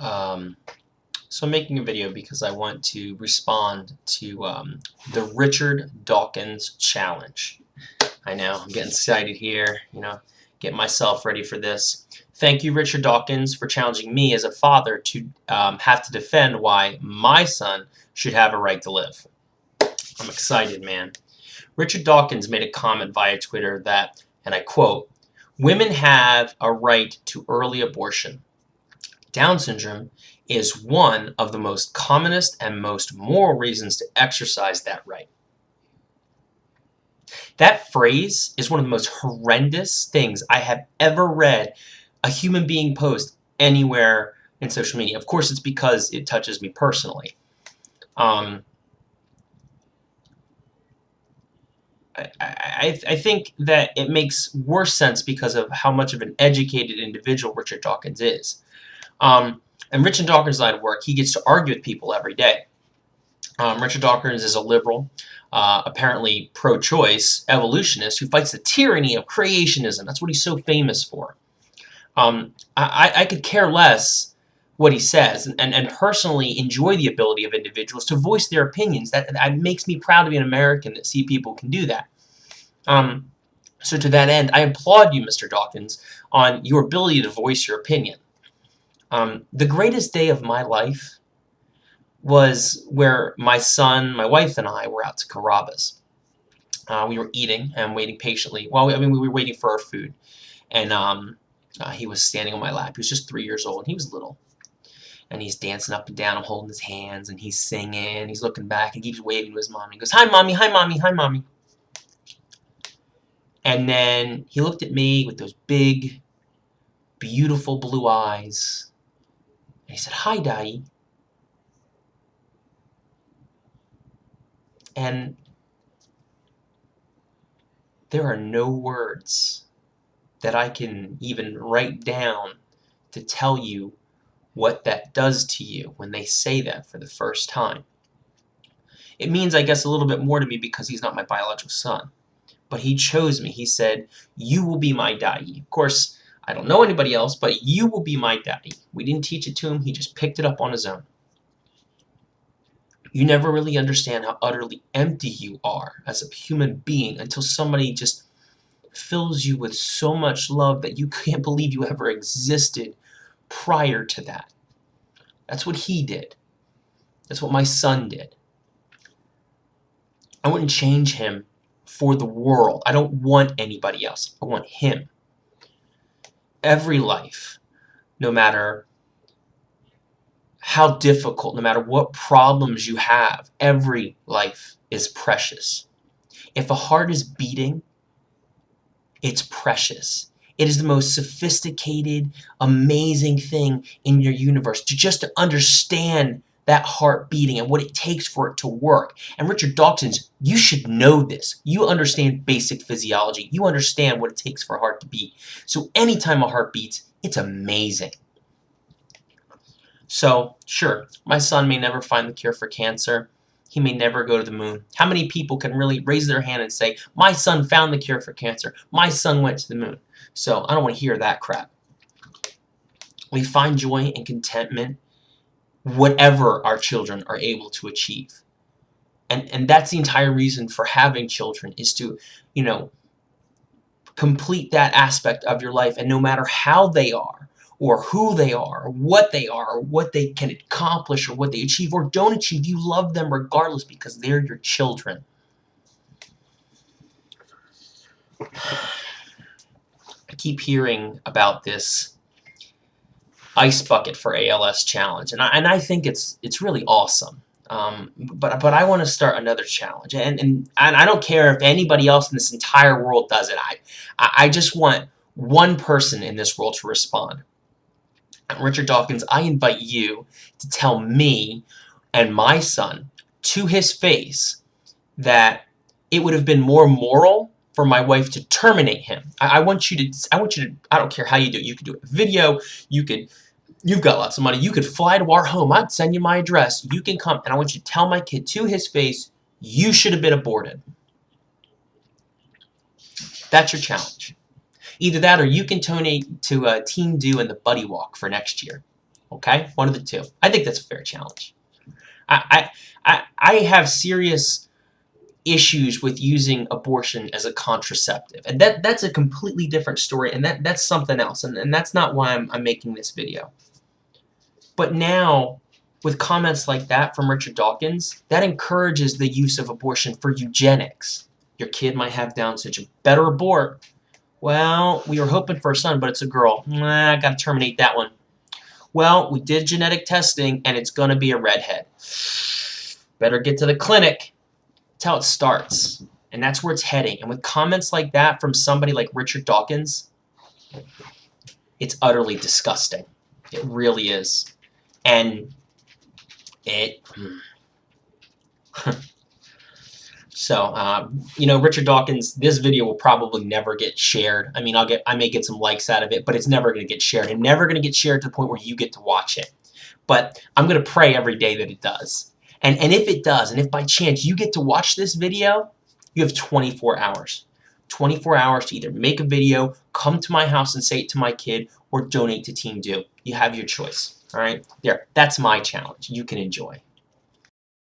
Um, so I'm making a video because I want to respond to the Richard Dawkins challenge. I know, I'm getting excited here, get myself ready for this. Thank you, Richard Dawkins, for challenging me as a father to have to defend why my son should have a right to live. I'm excited, man. Richard Dawkins made a comment via Twitter that, and I quote, "Women have a right to early abortion. Down syndrome is one of the most commonest and most moral reasons to exercise that right." That phrase is one of the most horrendous things I have ever read a human being post anywhere in social media. Of course, it's because it touches me personally. I think that it makes worse sense because of how much of an educated individual Richard Dawkins is. And Richard Dawkins' line of work, he gets to argue with people every day. Richard Dawkins is a liberal, apparently pro-choice evolutionist who fights the tyranny of creationism. That's what he's so famous for. I could care less what he says, and personally enjoy the ability of individuals to voice their opinions. That makes me proud to be an American that see people can do that. So to that end, I applaud you, Mr. Dawkins, on your ability to voice your opinion. The greatest day of my life was where my son, my wife, and I were out to Carrabba's. We were eating and waiting patiently. Well, we were waiting for our food, and he was standing on my lap. He was just 3 years old, and he was little. And he's dancing up and down. I'm holding his hands, and he's singing. He's looking back, and he keeps waving to his mom. He goes, "Hi, Mommy, hi, Mommy, hi, Mommy." And then he looked at me with those big, beautiful blue eyes, and he said, "Hi, Daddy." And there are no words that I can even write down to tell you what that does to you when they say that for the first time. It means, I guess, a little bit more to me because he's not my biological son. But he chose me. He said, "You will be my daddy." Of course, I don't know anybody else, but you will be my daddy. We didn't teach it to him. He just picked it up on his own. You never really understand how utterly empty you are as a human being until somebody just fills you with so much love that you can't believe you ever existed prior to that. That's what he did. That's what my son did. I wouldn't change him for the world. I don't want anybody else. I want him. Every life, no matter how difficult, no matter what problems you have, every life is precious. If a heart is beating, it's precious. It is the most sophisticated, amazing thing in your universe to understand that heart beating and what it takes for it to work. And Richard Dawkins, you should know this. You understand basic physiology. You understand what it takes for a heart to beat. So anytime a heart beats, it's amazing. So, sure, my son may never find the cure for cancer. He may never go to the moon. How many people can really raise their hand and say, "My son found the cure for cancer. My son went to the moon"? So I don't want to hear that crap. We find joy and contentment whatever our children are able to achieve. And that's the entire reason for having children, is to, complete that aspect of your life. And no matter how they are, or who they are, or what they can accomplish, or what they achieve or don't achieve, you love them regardless because they're your children. I keep hearing about this ice bucket for ALS challenge, and I think it's really awesome. But I want to start another challenge, and I don't care if anybody else in this entire world does it. I just want one person in this world to respond. Richard Dawkins, I invite you to tell me and my son to his face that it would have been more moral for my wife to terminate him. I want you to, I don't care how you do it. You could do a video, you've got lots of money, you could fly to our home, I'd send you my address, you can come, and I want you to tell my kid to his face, you should have been aborted. That's your challenge. Either that or you can donate to Team Do and the Buddy Walk for next year. Okay? One of the two. I think that's a fair challenge. I have serious issues with using abortion as a contraceptive. And that's a completely different story, and that's something else. And that's not why I'm making this video. But now, with comments like that from Richard Dawkins, that encourages the use of abortion for eugenics. Your kid might have Down syndrome. Better abort. Well, we were hoping for a son, but it's a girl. Nah, gotta terminate that one. Well, we did genetic testing, and it's gonna be a redhead. Better get to the clinic. That's how it starts. And that's where it's heading. And with comments like that from somebody like Richard Dawkins, it's utterly disgusting. It really is. And it... So, you know, Richard Dawkins, this video will probably never get shared. I mean, I may get some likes out of it, but it's never going to get shared. And never going to get shared to the point where you get to watch it. But I'm going to pray every day that it does. And if it does, and if by chance you get to watch this video, you have 24 hours. 24 hours to either make a video, come to my house and say it to my kid, or donate to Team Do. You have your choice. All right? There. That's my challenge. You can enjoy.